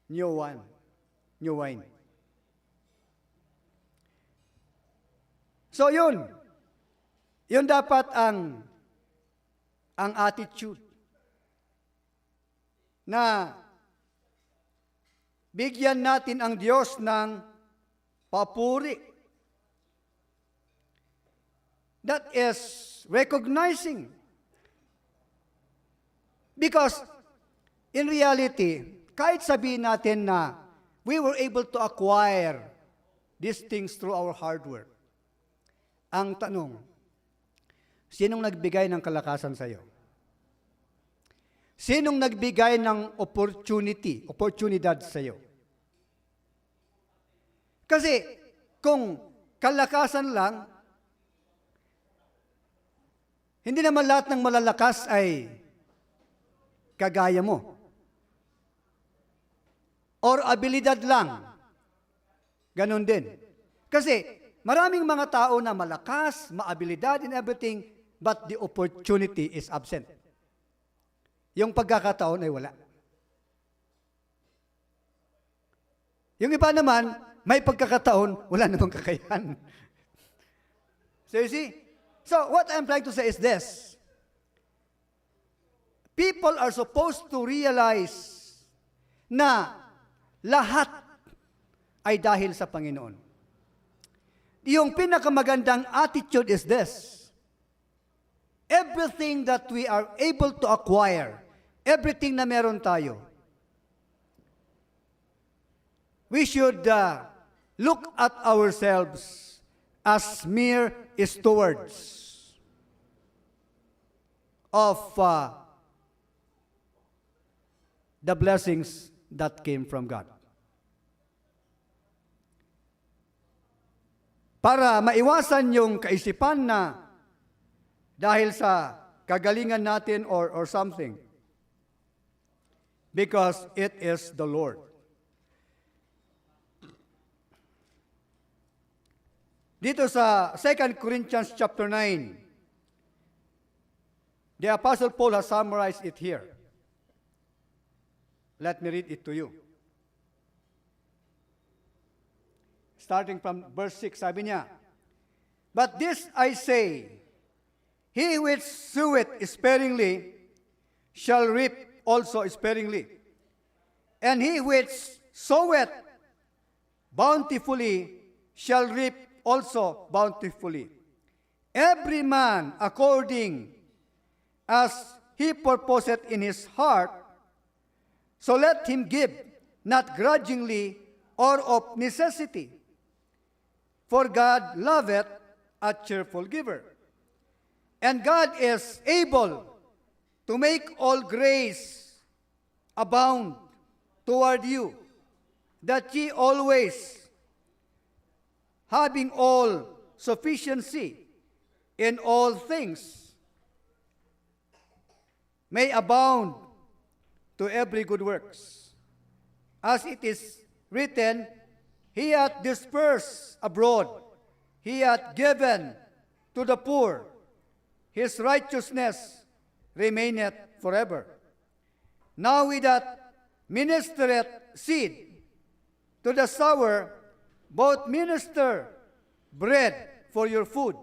new wine. So yun dapat ang attitude na bigyan natin ang Diyos ng papuri. That is recognizing. Because in reality, kahit sabihin natin na we were able to acquire these things through our hard work, ang tanong, sinong nagbigay ng kalakasan sa iyo? Sinong nagbigay ng oportunidad sa iyo? Kasi kung kalakasan lang, hindi naman lahat ng malalakas ay kagaya mo. Or abilidad lang. Ganon din. Kasi maraming mga tao na malakas, maabilidad in everything, but the opportunity is absent. Yung pagkakataon ay wala. Yung iba naman, may pagkakataon, wala namang kakayahan. So you see? So what I'm trying to say is this. People are supposed to realize na lahat ay dahil sa Panginoon. Yung pinakamagandang attitude is this. Everything that we are able to acquire, everything na meron tayo, we should look at ourselves as mere stewards of the blessings that came from God. Para maiwasan yung kaisipan na dahil sa kagalingan natin or something, because it is the Lord. Dito sa 2 Corinthians chapter 9, the Apostle Paul has summarized it here. Let me read it to you. Starting from verse 6, sabi niya, but this I say, he which soweth sparingly shall reap also sparingly. And he which soweth bountifully shall reap also bountifully. Every man according as he purposeth in his heart, so let him give, not grudgingly or of necessity. For God loveth a cheerful giver. And God is able to make all grace abound toward you, that ye always, having all sufficiency in all things, may abound to every good works. As it is written, He hath dispersed abroad, He hath given to the poor, His righteousness remaineth forever. Now we that ministereth seed to the sower, both minister bread for your food,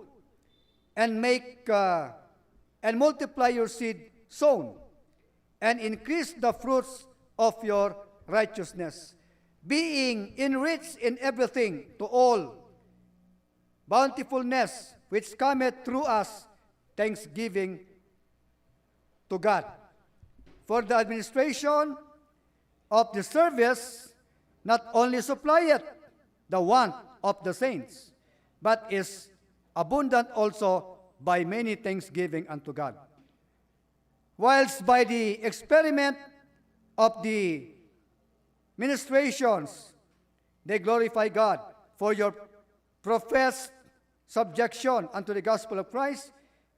and make and multiply your seed sown, and increase the fruits of your righteousness, being enriched in everything to all bountifulness which cometh through us, thanksgiving to God. For the administration of the service not only supplieth the want of the saints, but is abundant also by many thanksgiving unto God. Whilst by the experiment of the ministrations they glorify God for your professed subjection unto the gospel of Christ,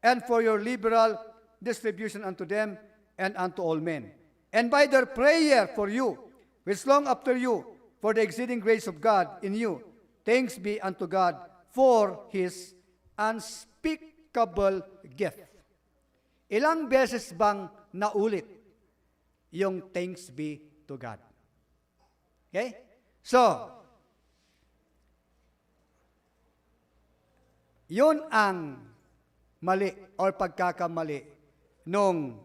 and for your liberal distribution unto them and unto all men. And by their prayer for you, which long after you, for the exceeding grace of God in you, thanks be unto God for His unspeakable gift. Ilang beses bang naulit yung thanks be to God? Okay? So, yun ang mali or pagkakamali nung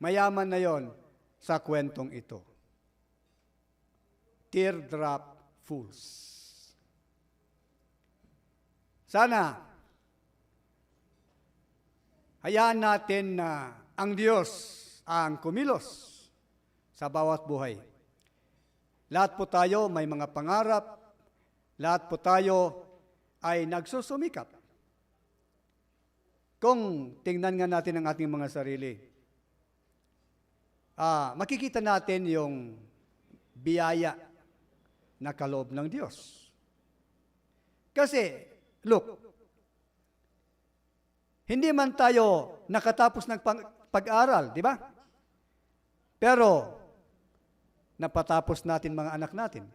mayaman na yon sa kwentong ito. Teardrop fools. Sana, hayaan natin na ang Diyos ang kumilos sa bawat buhay. Lahat po tayo may mga pangarap, lahat po tayo ay nagsusumikap. Kung tingnan nga natin ang ating mga sarili, makikita natin yung biyaya na kaloob ng Diyos. Kasi, look, hindi man tayo nakatapos ng pag-aral, di ba? Pero, napatapos natin mga anak natin.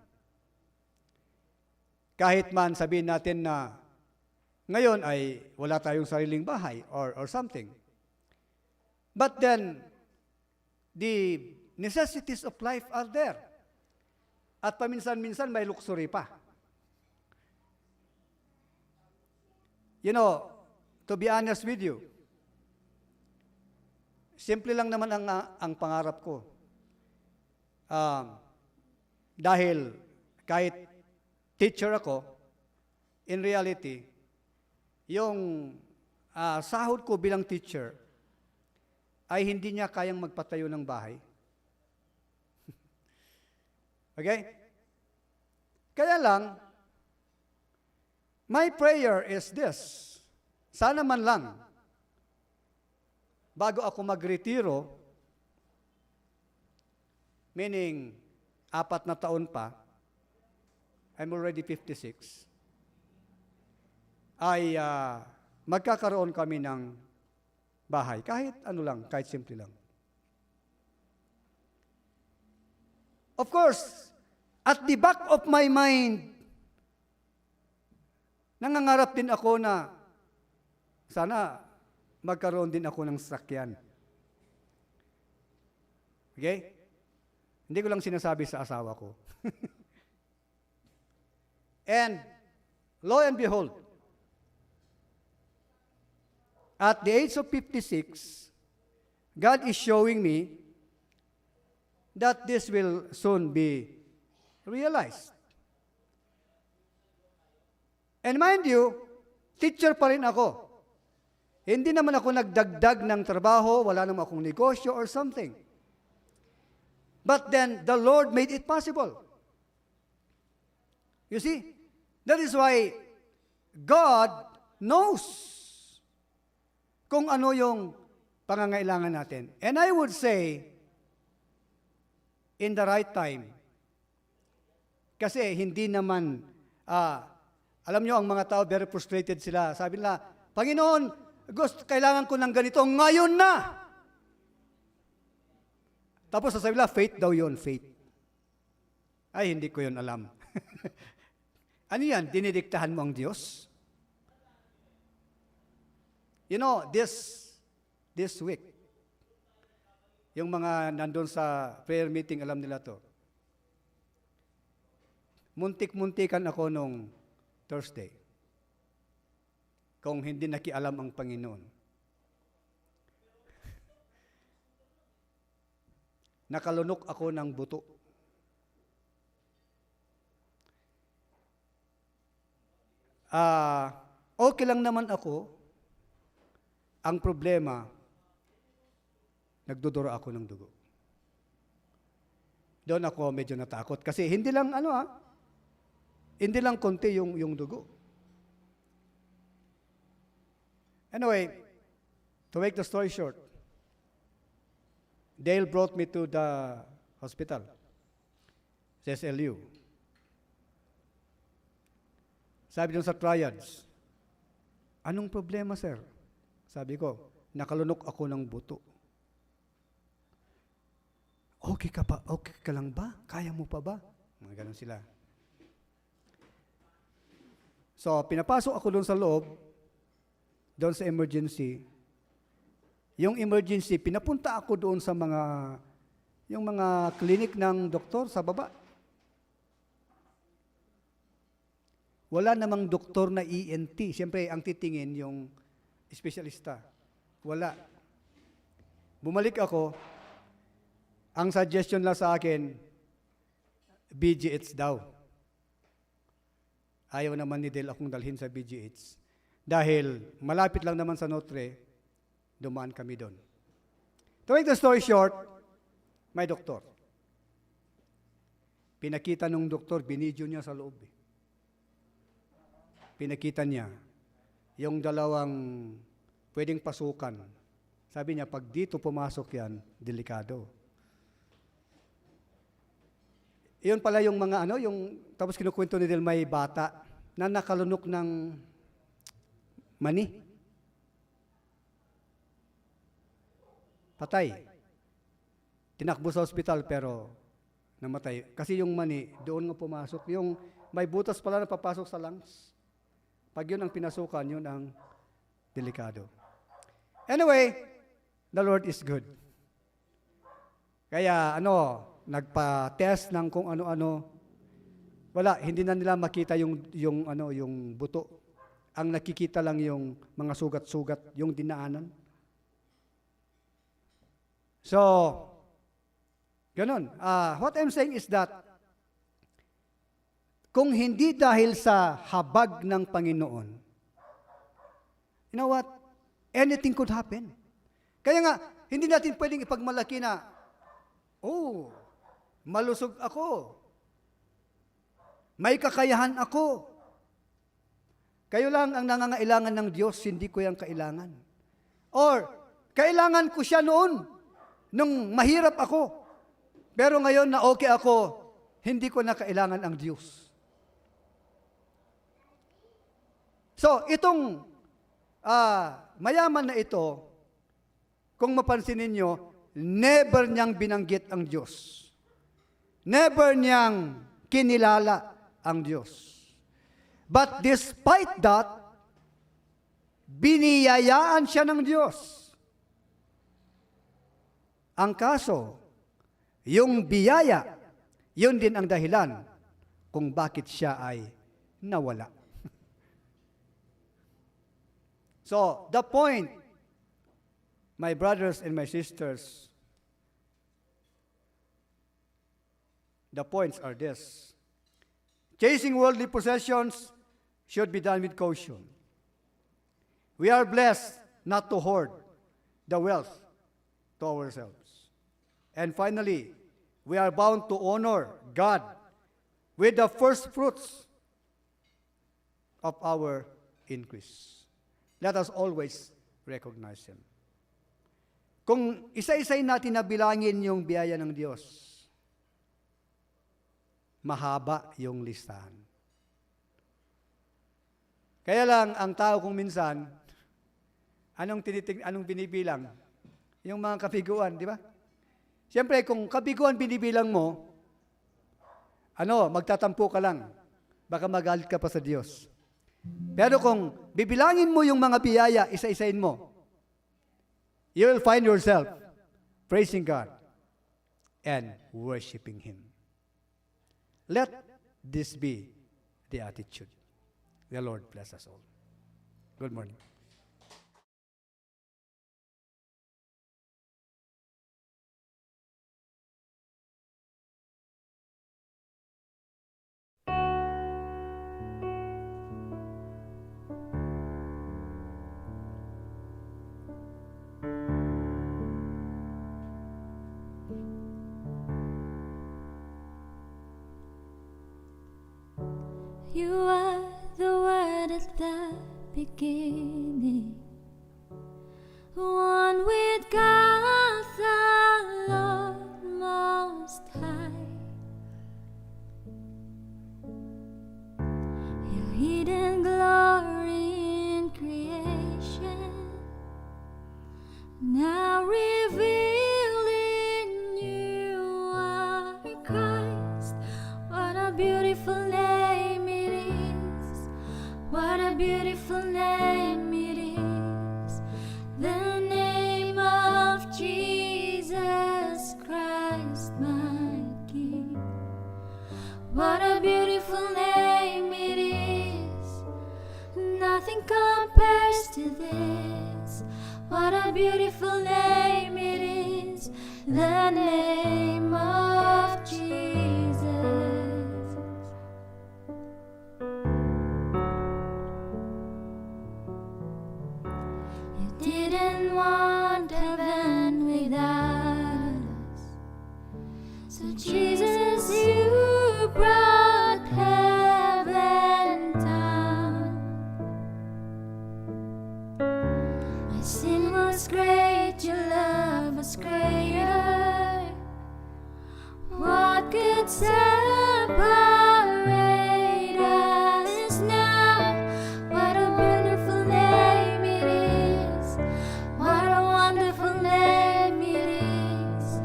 Kahit man sabihin natin na ngayon ay wala tayong sariling bahay or something. But then, the necessities of life are there. At paminsan-minsan may luxury pa. You know, to be honest with you, simple lang naman ang pangarap ko. Dahil kahit teacher ako, in reality, yung sahod ko bilang teacher ay hindi niya kayang magpatayo ng bahay. Okay? Kaya lang, my prayer is this. Sana man lang, bago ako magretiro, meaning 4 na taon pa, I'm already 56, ay magkakaroon kami ng bahay. Kahit ano lang, kahit simple lang. Of course, at the back of my mind, nangangarap din ako na sana magkaroon din ako ng sasakyan. Okay? Hindi ko lang sinasabi sa asawa ko. And, lo and behold, at the age of 56, God is showing me that this will soon be realized. And mind you, teacher pa rin ako. Hindi naman ako nagdagdag ng trabaho, wala naman akong negosyo or something. But then, the Lord made it possible. You see? That is why God knows kung ano yung pangangailangan natin. And I would say, in the right time, kasi hindi naman, alam nyo, ang mga tao, very frustrated sila. Sabi nila, Panginoon, kailangan ko ng ganito, ngayon na! Tapos sasabi nila, faith daw yun, faith. Ay, hindi ko yun alam. Ano yan? Dinidiktahan mo ang Diyos? You know, this week, yung mga nandun sa prayer meeting, alam nila to. Muntik-muntikan ako nung Thursday. Kung hindi nakialam ang Panginoon. Nakalunok ako ng buto. Okay lang naman ako. Ang problema, nagduduro ako ng dugo. Doon ako medyo natakot. Kasi hindi lang hindi lang konti yung dugo. Anyway, to make the story short, Dale brought me to the hospital, sa SLU. Sabi doon sa triads, anong problema, sir? Sabi ko, nakalunok ako ng buto. Okay ka pa? Okay ka lang ba? Kaya mo pa ba? Mga ganun sila. So, pinapasok ako doon sa loob, doon sa emergency. Yung emergency, pinapunta ako doon sa yung mga clinic ng doktor sa baba. Wala namang doktor na ENT. Siyempre, ang titingin yung espesyalista. Wala. Bumalik ako, ang suggestion lang sa akin, BGH daw. Ayaw naman ni Del akong dalhin sa BGH. Dahil malapit lang naman sa Notre, dumaan kami doon. To make the story short, may doktor. Pinakita nung doktor, binidyo niya sa loob. Pinakita niya yung dalawang pwedeng pasukan. Sabi niya, pag dito pumasok yan, delikado. Iyon pala yung mga tapos kinukwento ni Del, may bata na nakalunok ng mani. Patay. Tinakbo sa ospital pero namatay. Kasi yung mani, doon nga pumasok. Yung may butas pala na papasok sa lungs. Pag yun ang pinasukan, yun ang delikado. Anyway, the Lord is good. Kaya nagpa-test ng kung ano-ano. Wala, hindi na nila makita yung buto. Ang nakikita lang yung mga sugat-sugat, yung dinaanan. So, ganun. What I'm saying is that kung hindi dahil sa habag ng Panginoon, you know what? Anything could happen. Kaya nga, hindi natin pwedeng ipagmalaki na, malusog ako. May kakayahan ako. Kayo lang ang nangangailangan ng Diyos, hindi ko yung kailangan. Or, kailangan ko siya noon, nung mahirap ako. Pero ngayon na okay ako, hindi ko na kailangan ang Diyos. So, itong mayaman na ito, kung mapansin ninyo, never niyang binanggit ang Diyos. Never niyang kinilala ang Diyos. But despite that, biniyayaan siya ng Diyos. Ang kaso, yung biyaya, yun din ang dahilan kung bakit siya ay nawala. So, the point, My brothers and my sisters, the points are this. Chasing worldly possessions should be done with caution. We are blessed not to hoard the wealth to ourselves. And finally, we are bound to honor God with the first fruits of our increase. Let us always recognize Him. Kung isa-isay natin na bilangin yung biyaya ng Diyos, mahaba yung listahan. Kaya lang, ang tao kung minsan, anong binibilang? Yung mga kabiguan, di ba? Siyempre, kung kabiguan binibilang mo, magtatampo ka lang. Baka magalit ka pa sa Diyos. Pero kung bibilangin mo yung mga biyaya, isa-isain mo, you will find yourself praising God and worshiping Him. Let this be the attitude. The Lord bless us all. Good morning. You are the Word at the beginning, one with God the Lord Most High. Your hidden glory in creation, now revealed in you are Christ. What a beautiful name it is. What a beautiful name it is. The name of Jesus Christ, my King. What a beautiful name it is. Nothing compares to this. What a beautiful name it is. The name of Jesus. You didn't want heaven without us, so Jesus, you brought heaven down. My sin was great, your love was greater. What could separate us now? What a beautiful name it is. What a wonderful name it is.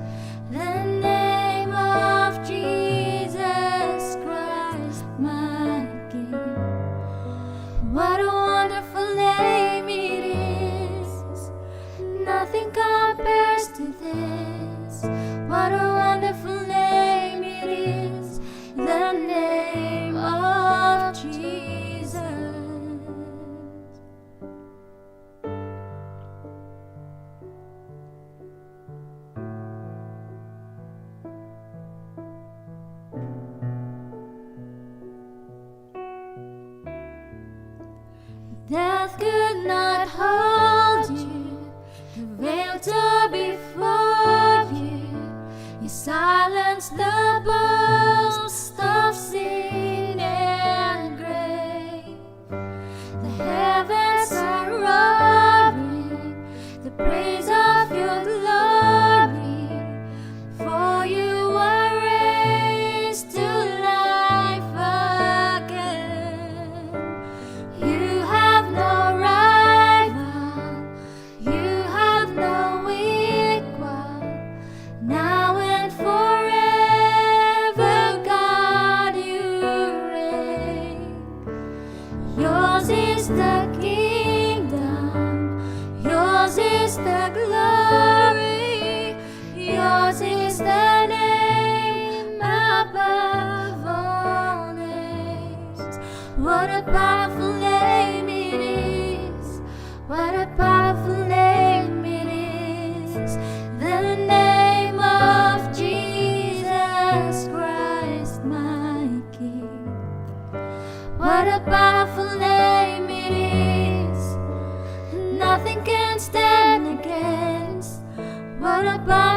The name of Jesus Christ, my King. What a wonderful name it is. Nothing compares to this. What a wonderful name it is. The name of Jesus. Death could not hold you, the veil tore before you. You silenced the boast of sin and grave. The heavens are roaring the praise of your glory, for you were raised to life again. You have no rival, you have no equal, now and forever. can stand against. What about